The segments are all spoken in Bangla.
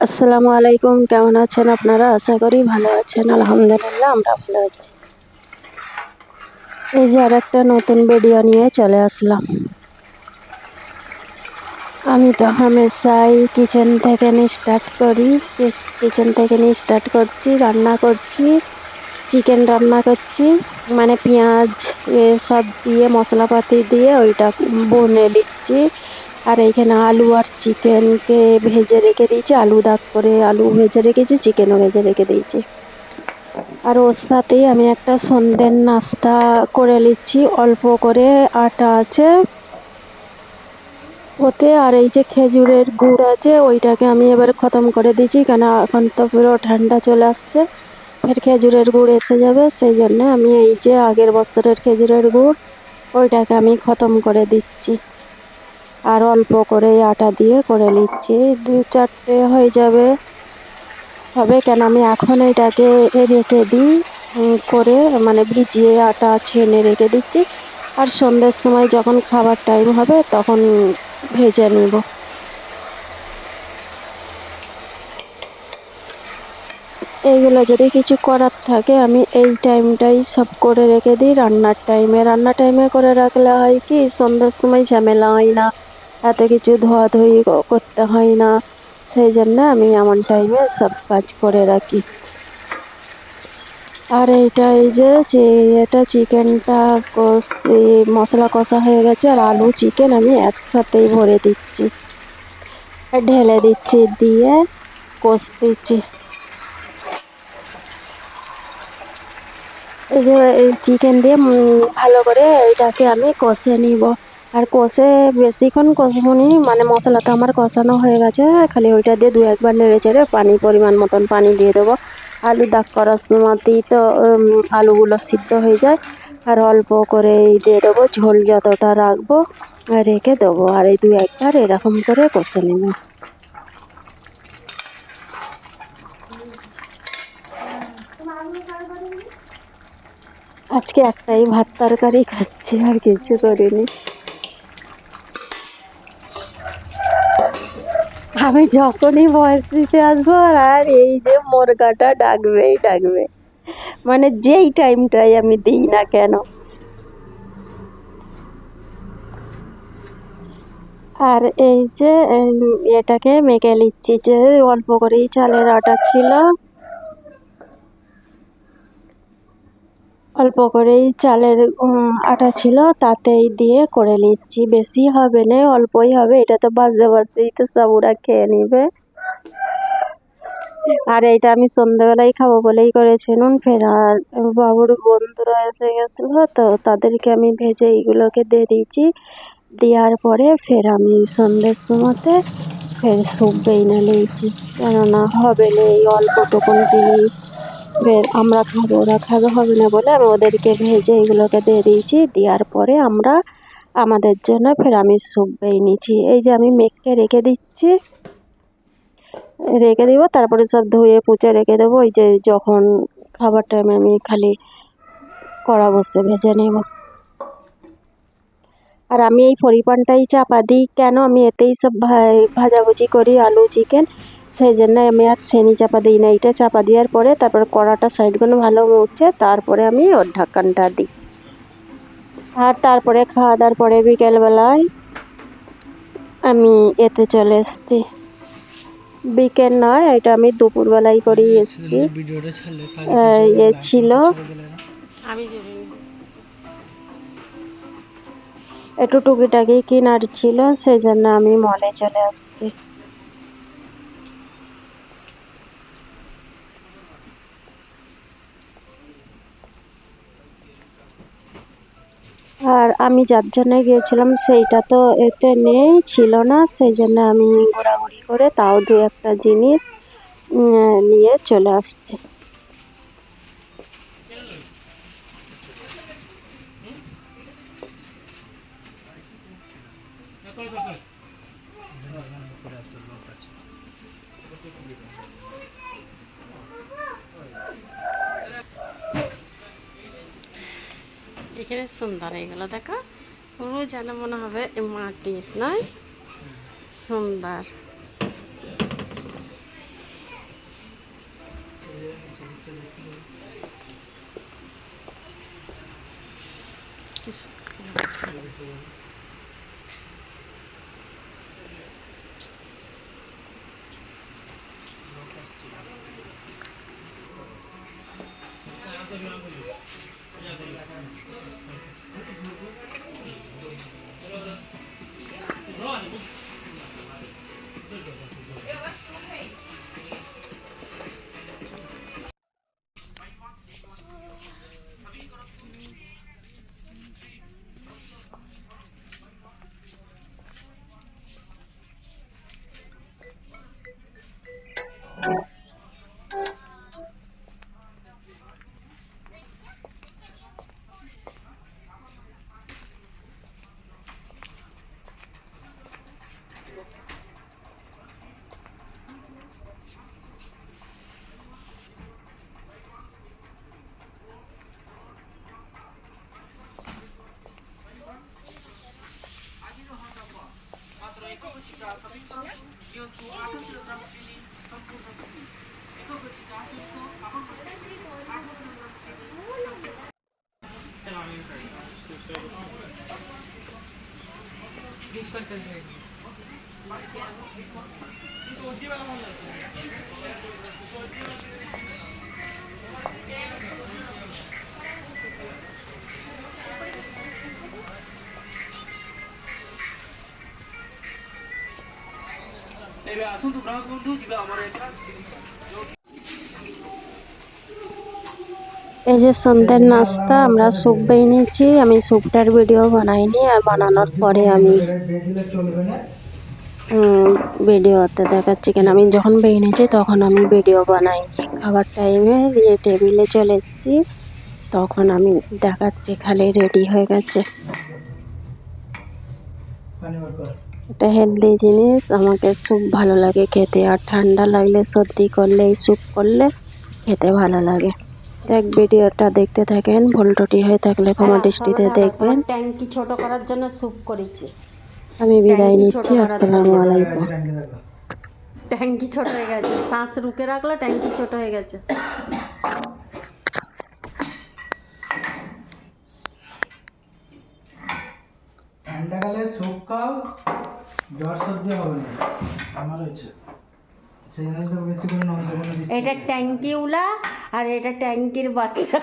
আসসালামু আলাইকুম, কেমন আছেন আপনারা? আশা করি ভালো আছেন। আলহামদুলিল্লাহ আমরা ভালো আছি। এই যে আরেকটা নতুন ভিডিও নিয়ে চলে আসলাম। আমি তো হামেশাই কিচেন থেকে স্টার্ট করি। কিচেন থেকে স্টার্ট করছি, রান্না করছি, চিকেন রান্না করছি। মানে পেঁয়াজ সব দিয়ে মশলাপাতি দিয়ে ওইটা বনে নিচ্ছি। আর এইখানে আলু আর চিকেনকে ভেজে রেখে দিয়েছি, আলু দাগ করে আলু ভেজে রেখেছি, চিকেনও ভেজে রেখে দিয়েছি। আর ওর সাথেই আমি একটা সন্ধ্যের নাস্তা করে নিচ্ছি, অল্প করে আটা আছে ওতে। আর এই যে খেজুরের গুড় আছে ওইটাকে আমি এবার খতম করে দিচ্ছি, কেন এখন তো পুরো ঠান্ডা চলে আসছে, ফের খেজুরের গুড় এসে যাবে। সেই জন্য আমি এই যে আগের বছরের খেজুরের গুড় ওইটাকে আমি খতম করে দিচ্ছি। আর অল্প করে আটা দিয়ে করে নিচ্ছি, 2-4টে হয়ে যাবে হবে। কেন আমি এখন এটাকে রেখে দিই করে, মানে ভিজিয়ে আটা ছেনে রেখে দিচ্ছি। আর সন্ধ্যের সময় যখন খাবার টাইম হবে তখন ভেজে নিব। এইগুলো যদি কিছু করার থাকে আমি এই টাইমটাই সব করে রেখে দিই রান্নার টাইমে করে রাখলে হয় কি সন্ধ্যের সময় ঝামেলা হয় না, এত কিছু ধোয়াধুয়ি করতে হয় না। সেই জন্য আমি এমন টাইমে সব কাজ করে রাখি। আর এইটা এই যে এটা চিকেনটা কষি, মশলা কষা হয়ে গেছে আর আলু চিকেন আমি একসাথেই ভরে দিচ্ছি, ঢেলে দিচ্ছি, দিয়ে কষতেছি। এই যে এই চিকেন দিয়ে ভালো করে এটাকে আমি কষে নিব। আর কষে বেশিক্ষণ কষবো নি, মানে মশলা তো আমার কষানো হয়ে গেছে, খালি ওইটা দিয়ে 2-1বার নেড়ে চেড়ে পানি পরিমাণ মতন পানি দিয়ে দেবো। আলু দাগ করার সময়তেই তো আলুগুলো সিদ্ধ হয়ে যায়। আর অল্প করে দিয়ে দেবো, ঝোল যতটা রাখবো রেখে দেবো। আর এই 2-1বার এরকম করে কষে নেব। আজকে একটাই ভাত তরকারি খাচ্ছি, আর কিছু করিনি। আমি যখনই ভয়েস দিতে আসবো আর এই যে মুরগাটা ডাকবেই ডাকবে, মানে যেই টাইমটাই আমি দিই না কেন। আর এই যে এটাকে মেখে নিচ্ছি, যে অল্প করেই চালের আটা ছিল, অল্প করেই চালের আটা ছিল তাতেই দিয়ে করে নিচ্ছি। বেশি হবে না, অল্পই হবে, এটা তো বাজতে বাজতেই তো সব ওরা খেয়ে নিবে। আর এইটা আমি সন্ধ্যাবেলায় খাবো বলেই করেছি নুন। ফের আর বাবুর বন্ধুরা এসে গেছিলো তো তাদেরকে আমি ভেজে এইগুলোকে দিয়ে দিয়েছি। দেওয়ার পরে ফের আমি সন্ধ্যের সময়তে ফের স্যুপ বেইনে নিয়েছি, কেননা হবে না এই অল্পটুকুন জিনিস, ফের আমরা খাবো ওরা খাবে হবে না বলে আমি ওদেরকে ভেজে এগুলোকে দিয়ে দিয়েছি। দেওয়ার পরে আমরা আমাদের জন্য ফের আমি স্যুপ বেইনেছি। এই যে আমি মেখে রেখে দিচ্ছি, রেখে দিব, তারপরে সব ধুয়ে পুচে রেখে দেবো। ওই যে যখন খাবার টাইমে আমি খালি কড়া বসে ভেজে নেব। আর আমি এই পরিমাণটাই চাপা দিই, কেন আমি এতেই সব ভাজাভুজি করি আলু চিকেন, সেই জন্য আমি আর সেনি চাপা দিই না। এটা চাপা দেওয়ার পরে তারপরে কড়াটা সাইডগুলো ভালো উঠছে, তারপরে আমি ওর ঢাকনটা দিই। আর তারপরে খাওয়া দাওয়ার পরে বিকেলবেলায় আমি এতে চলে এসেছি, বিকেল নয় এটা আমি দুপুরবেলায় করেই এসেছি। এ ছিল আমি একটু টুকিটাকি কেনার ছিল, সেই জন্য আমি মলে চলে আসছি। আর আমি যার জন্য গিয়েছিলাম সেইটা তো এতে নেই, ছিল না, সেই জন্য আমি ঘোরাঘুরি করে তাও 2-1টা জিনিস নিয়ে চলে আসছি। এখানে সুন্দর এগুলো দেখো, পুরো যেন মনে হবে মাটির নয়, সুন্দর। ଏବେ ଆସନ୍ତୁ ଗ୍ରାହକ ବନ୍ଧୁ ଯିବା ଆମର ଏଟା এই যে সন্ধ্যের নাস্তা আমরা স্যুপ বানিয়েছি। আমি স্যুপটার ভিডিও বানাইনি, আর বানানোর পরে আমি ভিডিওতে দেখাচ্ছি। কেন আমি যখন বানিয়েছি তখন আমি ভিডিও বানাইনি, খাবার টাইমে যে টেবিলে চলে এসেছি তখন আমি দেখাচ্ছি, খালি রেডি হয়ে গেছে। এটা হেলদি জিনিস, আমাকে স্যুপ ভালো লাগে খেতে, আর ঠান্ডা লাগলে সর্দি করলে এই স্যুপ করলে খেতে ভালো লাগে। দেখ ভিডিওটা দেখতে থাকেন, ভুলটুটি হয়ে থাকলে ক্ষমা দৃষ্টিতে দেখবেন। ট্যাঙ্কি ছোট করার জন্য স্যুপ করেছি। আমি বিদায় নিচ্ছি, আসসালামু আলাইকুম। ট্যাঙ্কি ছোট হয়ে গেছে, শ্বাস রুকে রাখলো, ট্যাঙ্কি ছোট হয়ে গেছে। ঠান্ডাকালে স্যুপ খাও, জ্বর সর্দি হবে না। আমার হয়েছে সেই জন্য তো বেশি করে নন্দন দিচ্ছি। এটা ট্যাঙ্কি উলা আর এটা ট্যাঙ্কির বাচ্চা।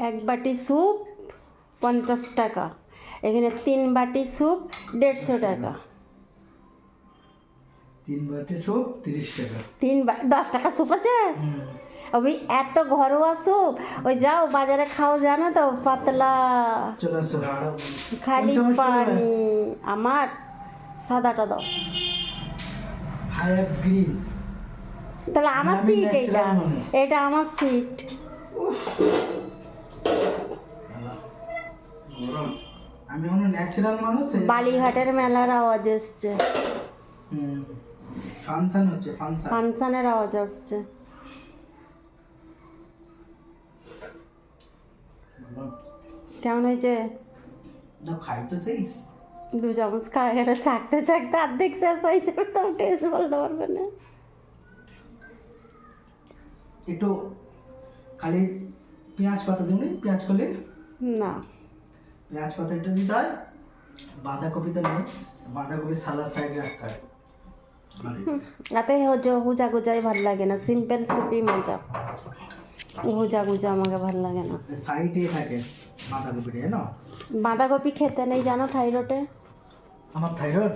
এক বাটি স্যুপ 50 টাকা, এখানে 3 বাটি স্যুপ 150 টাকা। 3 বাটি স্যুপ 30 টাকা। 10 টাকা স্যুপ আছে। ওই এত ঘরোয়া স্যুপ, ওই যাও বাজারে খাও, জানো তো, পাতলা চলে আসো। খালি পানি। আমার সাদাটা দাও। Hi app green. তাহলে আমার আমি সিট, natural এটা মানুষ। এটা আমার সিট। গরম। আমি হলো ন্যাচারাল মানুষ। বালিঘাটের মেলার আওয়াজ এসছে, ফাংশন হচ্ছে, ফাংশন। ফাংশনের আওয়াজ আসছে। কেমন হয়েছে? না খাই তো সেই 2 চামচ খাওয়া গেলে, চাকতে চাকতে অর্ধেক শেষ হয়েছে, তো টেস্ট বলতে পারবে না। একটু খালি পেঁয়াজ পাতা দিবনি, পেঁয়াজ করলে না, পেঁয়াজ পাতা একটু দিতে হয়। বাঁধাকপি তো নেই, বাঁধাকপি সালাদ সাইড রাখতে হয়। এত হুজা গুজাই ভাল লাগে না, সিম্পল সুপি মজা। হুজা গুজা আমাকে ভাল লাগে না। সাইডে থাকে বাঁধাকপিটা, জানো? বাঁধাকপি খেতে নেই, জানো, থাইরয়েডে। আমার থাইরয়েড?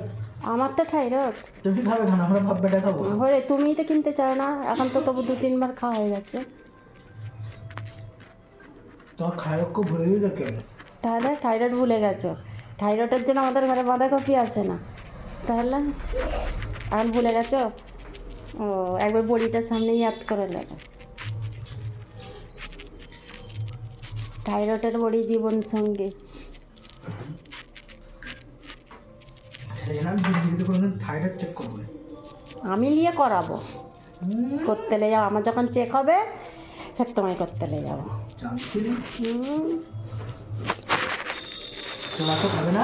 আমার তো থাইরয়েড। তুমি খাবে খান, আমরা ভাব বেটা খাবো। হলে তুমিই তো কিনতে চাও না, এখন তো তবু 2-3 বার খাওয়া হয়ে গেছে। তোমার খায়ক খুব ভুলেই দেখে। তাহলে থাইরয়েড ভুলে গেছো? থাইরয়েডের জন্য আমাদের ঘরে বাঁধাকপি আসে না, তাহলে এখন ভুলে গেছো? ও, একবার বড়িটার সামনে ইয়াদ করে নেবে। থাইরয়েডের বড়ি জীবন সঙ্গী। সেই জন্য আমি জিজ্ঞেস করে থাইরয়েড চেক করবো। আমি নিয়ে করাবো, করতে লে যাবো, আমার যখন চেক হবে ফের তোমায় করতে লে যাবো। জানছি না, হুম। চলা তো হবে না।